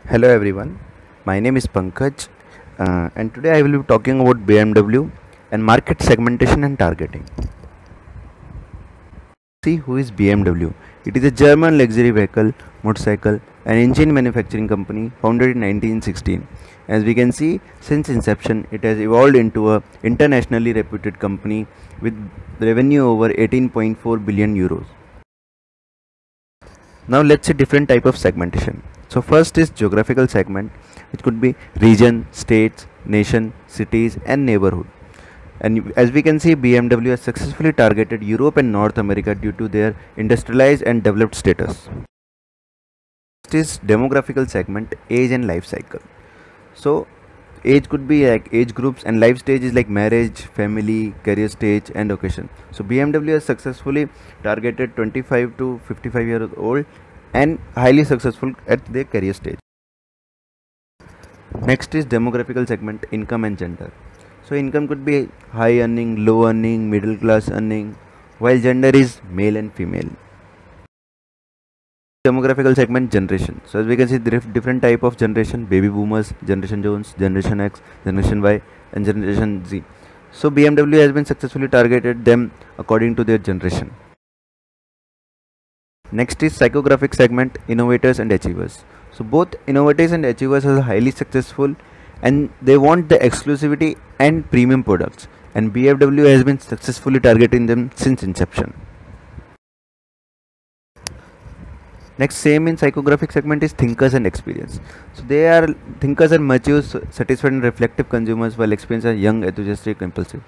Hello everyone, my name is Pankaj and today I will be talking about BMW and market segmentation and targeting. See who is BMW. It is a German luxury vehicle, motorcycle and engine manufacturing company founded in 1916. As we can see, since inception it has evolved into a internationally reputed company with revenue over 18.4 billion euros. Now let's see different type of segmentation. So first is geographical segment, which could be region, states, nation, cities and neighborhood. And as we can see, BMW has successfully targeted Europe and North America due to their industrialized and developed status. Next is demographical segment, age and life cycle. So age could be like age groups and life stage is like marriage, family, career stage and occasion. So BMW has successfully targeted 25 to 55 years old and highly successful at their career stage. Next is demographical segment, income and gender. So income could be high earning, low earning, middle class earning, while gender is male and female. Demographical segment, generation. So as we can see, different type of generation: baby boomers, generation Jones, generation X, generation Y and generation Z. So BMW has been successfully targeted them according to their generation. Next is psychographic segment, innovators and achievers. So both innovators and achievers are highly successful and they want the exclusivity and premium products, and BMW has been successfully targeting them since inception. Next, same in psychographic segment is thinkers and experience. So they are thinkers are mature, satisfied and reflective consumers, while experience are young, enthusiastic, impulsive.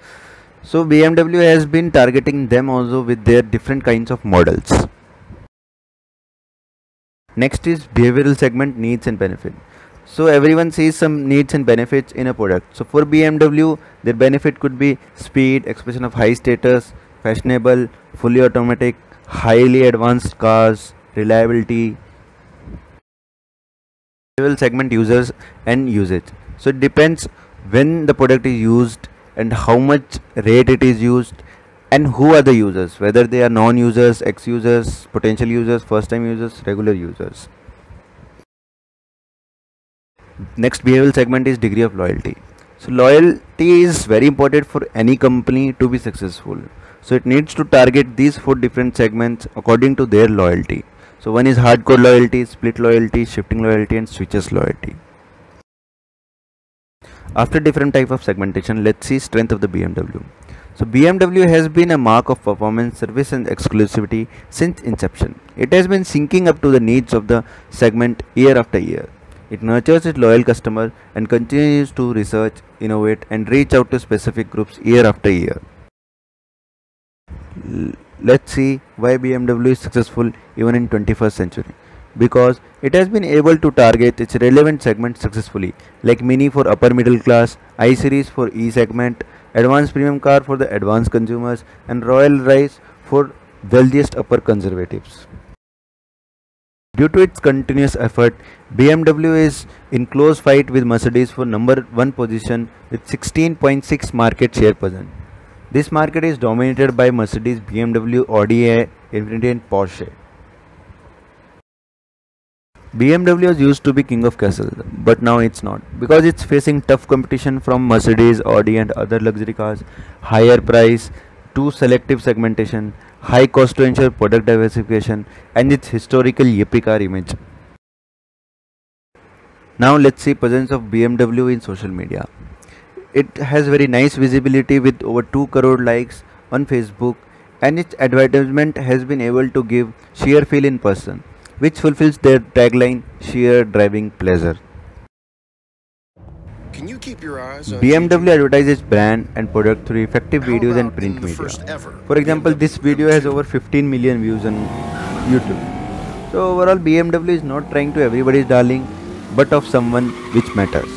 So BMW has been targeting them also with their different kinds of models. Next is behavioral segment, needs and benefit. So everyone sees some needs and benefits in a product. So for BMW, their benefit could be speed, expression of high status, fashionable, fully automatic, highly advanced cars, reliability. Behavioral segment, users and usage. So it depends when the product is used and how much rate it is used and who are the users, whether they are non-users, ex-users, potential users, first-time users, regular users. Next behavioral segment is degree of loyalty. So loyalty is very important for any company to be successful. So it needs to target these four different segments according to their loyalty. So one is hardcore loyalty, split loyalty, shifting loyalty and switches loyalty. After different type of segmentation, let's see strength of the BMW. So BMW has been a mark of performance, service and exclusivity since inception. It has been syncing up to the needs of the segment year after year. It nurtures its loyal customer and continues to research, innovate and reach out to specific groups year after year. Let's see why BMW is successful even in 21st century. Because it has been able to target its relevant segments successfully, like Mini for upper middle class, I Series for E segment, advanced premium car for the advanced consumers and Royal Rise for wealthiest upper conservatives. Due to its continuous effort, BMW is in close fight with Mercedes for number 1 position with 16.6 market share percent. This market is dominated by Mercedes, BMW, Audi A, Infiniti and Porsche. BMW was used to be king of castle, but now it's not, because it's facing tough competition from Mercedes, Audi and other luxury cars, higher price, too selective segmentation, high cost to ensure product diversification and its historical yippee car image. Now let's see presence of BMW in social media. It has very nice visibility with over 2 crore likes on Facebook, and its advertisement has been able to give sheer feel in person, which fulfills their tagline, sheer driving pleasure. Can you keep your eyes on BMW advertises brand and product through effective videos and print media. For example, this video has over 15 million views on YouTube. So overall, BMW is not trying to everybody's darling, but of someone which matters.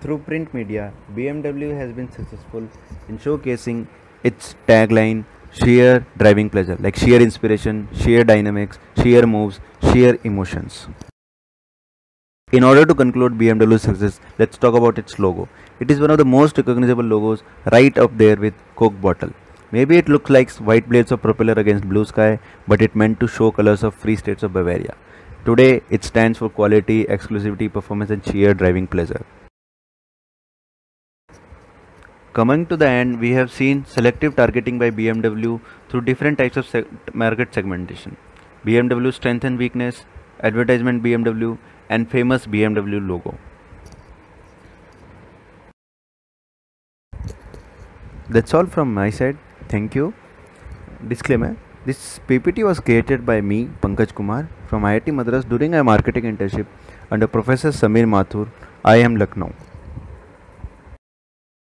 Through print media, BMW has been successful in showcasing its tagline, sheer driving pleasure, like sheer inspiration, sheer dynamics, sheer moves, sheer emotions. In order to conclude BMW's success, let's talk about its logo. It is one of the most recognizable logos, right up there with Coke bottle. Maybe it looks like white blades of propeller against blue sky, but it meant to show colors of free states of Bavaria. Today, it stands for quality, exclusivity, performance, and sheer driving pleasure. Coming to the end, we have seen selective targeting by BMW through different types of market segmentation. BMW strength and weakness, advertisement BMW, and famous BMW logo. That's all from my side. Thank you. Disclaimer: this PPT was created by me, Pankaj Kumar, from IIT Madras during a marketing internship under Professor Samir Mathur, IIM Lucknow.